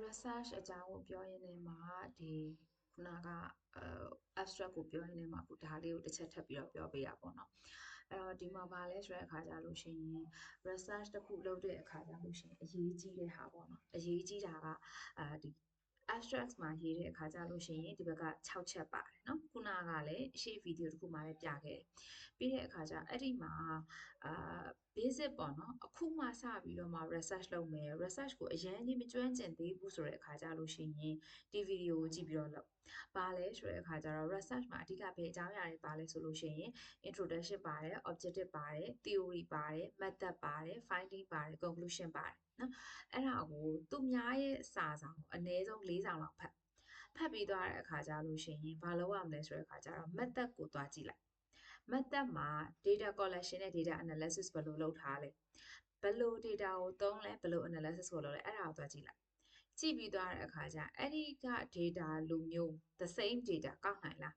research အကြောင်းကိုပြောရင်းနဲ့မှာဒီခုနကabstract ကိုပြောရင်းနဲ့မှာအခုဒါလေးကိုတစ်ချက်ထပ်ပြီးတော့ပြောပေးတာပေါ့နော်အဲ့တော့ဒီမှာပါလဲဆိုတဲ့အခါကျလို့ရှိရင် research တစ်ခုလုပ်တဲ့အခါကျလို့ရှိရင်အရေးကြီးတဲ့ဟာပေါ့နော်အရေးကြီးတာကဒီ abstract မှာရေးတဲ့အခါကျလို့ရှိရင်ဒီဘက်က6ချက်ပါတယ်เนาะခုနကလည်းရှေ့ဗီဒီယိုတစ်ခုမှာလည်းပြခဲ့တယ်ပြီးတဲ့အခါကျအဲ့ဒီမှာအာ basic ပေါ့နော်အခုမှစပြီးတော့မှ research လုပ်မယ် research ကိုအရင်ကြီးမကျွမ်းကျင်သေးဘူးဆိုတဲ့အခါကျလို့ရှိရင်ဒီဗီဒီယိုကိုကြည့်ပြီးတော့လုပ်ပါလဲဆိုတဲ့အခါကျတော့ research မှာအဓိကဘယ်အကြောင်းအရာတွေပါလဲဆိုလို့ရှိရင် introduction ပါတယ် objective ပါတယ် theory ပါတယ် method ပါတယ် finding ပါတယ် conclusion ပါတယ်နော်အဲ့ဒါကိုသူများရဲ့စာဆောင်အနည်းဆုံး၄ဆောင်လောက်ဖတ်ပြီးသွားတဲ့အခါကျလို့ရှိရင်ဘာလုပ်ရမလဲဆိုတဲ့အခါကျတော့ method ကိုသွားကြည့်လိုက် method မှာ data collection နဲ့ data analysis ဘယ်လိုလုပ်ထားလဲဘယ်လို data ကိုသုံးလဲဘယ်လို analysis ကိုလုပ်လဲအဲ့ဒါကိုသွားကြည့်လိုက်ကြည့်ပြီးသွားတဲ့အခါကျအဲ့ဒီက data လိုမျိုး the same data ကောက်နိုင်လား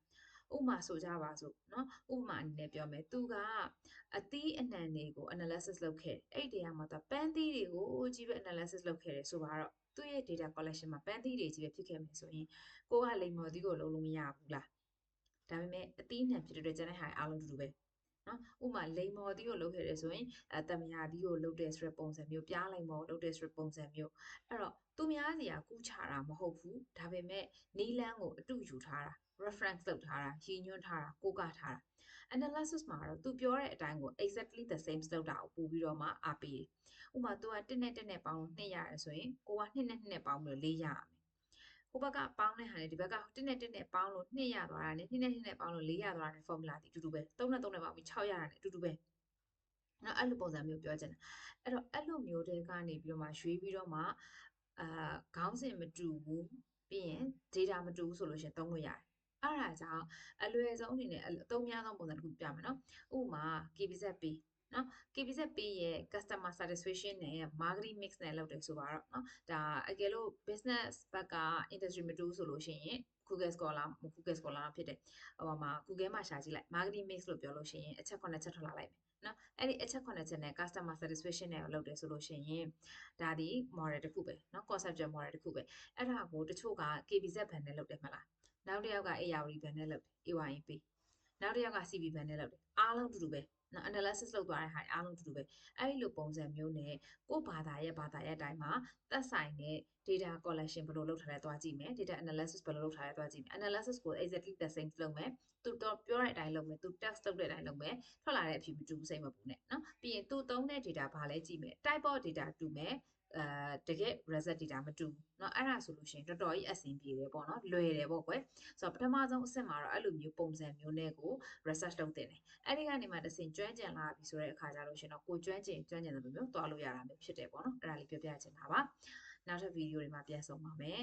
ဥပမာဆိုကြပါစို့เนาะဥပမာအနေနဲ့ပြောမယ်သူကအသီးအနှံတွေကို analysis လုပ်ခဲ့အဲ့ဒီတရားမှာသူပန်းသီးတွေကိုကြီးပဲ analysis လုပ်ခဲ့တယ်ဆိုပါတော့သူ့ရဲ့ data collection မှာပန်းသီးတွေကြီးပဲဖြစ်ခဲ့မယ်ဆိုရင်ကိုကလိမ္မော်သီးကိုလုံးလို့မရဘူးလားဒါပေမဲ့အသီးအနှံဖြစ်တဲ့ကျန်တဲ့ဟာအားလုံးတူတူပဲနော်ဥပမာလိမ္မော်သီးကိုလုပ်ခဲ့တယ်ဆိုရင်တမယာသီးကိုလုပ်တဲ့ဆိုတဲ့ပုံစံမျိုးပြားလိမ္မော်ကိုလုပ်တဲ့ဆိုတဲ့ပုံစံမျိုးအဲ့တော့သူများစီကကူးချတာမဟုတ်ဘူးဒါပေမဲ့နီးလန်းကိုအတူယူထားတာ reference လုပ်ထားတာရည်ညွှန်းထားတာကိုးကားထားတာ analysis မှာတော့သူပြောတဲ့အတိုင်းကို exactly the same လုပ်တာကိုပို့ပြီးတော့မှအားပေးတယ်ဥပမာသူက1နဲ့1နဲ့ပေါင်းလို့2ရတယ်ဆိုရင်ကိုက2နဲ့2နဲ့ပေါင်းပြီးတော့4ရရမယ်ဟိုဘက်ကပေါင်းတဲ့ဟာနဲ့ဒီဘက်က1နဲ့1နဲ့ပေါင်းလို့2ရသွားတာနဲ့2နဲ့2နဲ့ပေါင်းလို့4ရသွားတာနဲ့ formula ဒီအတူတူပဲ3နဲ့3နဲ့ပေါင်းပြီး6ရတာနဲ့အတူတူပဲနော်အဲ့လိုပုံစံမျိုးပြောချင်တာအဲ့တော့အဲ့လိုမျိုးတွေကနေပြီးတော့မှရွေးပြီးတော့မှခေါင်းစဉ်မတူဘူးပြီးရင် data မတူဘူးဆိုလို့ရှိရင်သုံးလို့ရတယ်အဲ့ဒါကြောင့်အလွယ်ဆုံးအနေနဲ့အသုံးများသောပုံစံတစ်ခုပြမယ်နော်ဥပမာ KBZP နော် KBZP ရဲ့ customer satisfaction နဲ့ marketing mix နဲ့လုပ်တယ်ဆိုပါတော့နော်ဒါအကယ်လို့ business ဘက်က industry မတူဘူးဆိုလို့ရှိရင် Google Scholar Scholar ဖြစ်တယ်ဟိုမှာ Google မှာရှာကြည့်လိုက် marketing mix လို့ပြောလို့ရှိရင်အချက်9ချက်ထွက်လာလိုက်မယ်နော်အဲ့ဒီအချက်9ချက်နဲ့ customer satisfaction နဲ့လုပ်တယ်ဆိုလို့ရှိရင်ဒါဒီ model တစ်ခုပဲเนาะ conceptual model တစ်ခုပဲအဲ့ဒါကိုတချို့က KBZ ဘန်နဲ့လုပ်တယ်မလားနောက်တစ်ယောက်က ARD ဘန်နဲ့လုပ်တယ် AYP နောက်တစ်ယောက်က CB ဘန်နဲ့လုပ်တယ်အားလုံးတူတူပဲနော် analysis လုပ်သွားတဲ့ဟာအားလုံးတူတူပဲအဲ့ဒီလိုပုံစံမျိုးနဲ့ကိုယ့်ဘာသာရဲ့အတိုင်းမှာသက်ဆိုင်တဲ့ data collection ဘယ်လိုလုပ်ထားလဲသွားကြည့်မယ် data analysis ဘယ်လိုလုပ်ထားလဲသွားကြည့်မယ် analysis ကို exactly the same လုပ်မယ်သူတော့ပြောတဲ့အတိုင်းလုပ်မယ်သူ text လုပ်တဲ့အတိုင်းလုပ်မယ်ထွက်လာတဲ့အဖြေမတူဘူးစိတ်မပူနဲ့เนาะပြီးရင်သူသုံးတဲ့ data ဘာလဲကြည့်မယ် type of data တူမယ်တကယ် result data မတူဘူးเนาะအဲ့ဒါဆိုလို့ရှိရင်တော်တော်ကြီးအဆင်ပြေတယ်ပေါ့เนาะလွယ်တယ်ပေါ့ကွယ်ဆိုတော့ပထမဆုံးအဆင့်မှာတော့အဲ့လိုမျိုးပုံစံမျိုးနဲ့ကို research လုပ်တင်တယ်အဲ့ဒီကနေမှတစ်ဆင့်ကျွမ်းကျင်လာပြီဆိုတဲ့အခါကျလို့ရှိရင်တော့ကိုကျွမ်းကျင်တယ်လို့မျိုးသွားလို့ရတာမျိုးဖြစ်တယ်ပေါ့เนาะအဲ့ဒါလေးပြောပြချင်တာပါနောက်ထပ်ဗီဒီယိုတွေမှာပြန်ဆုံပါမယ်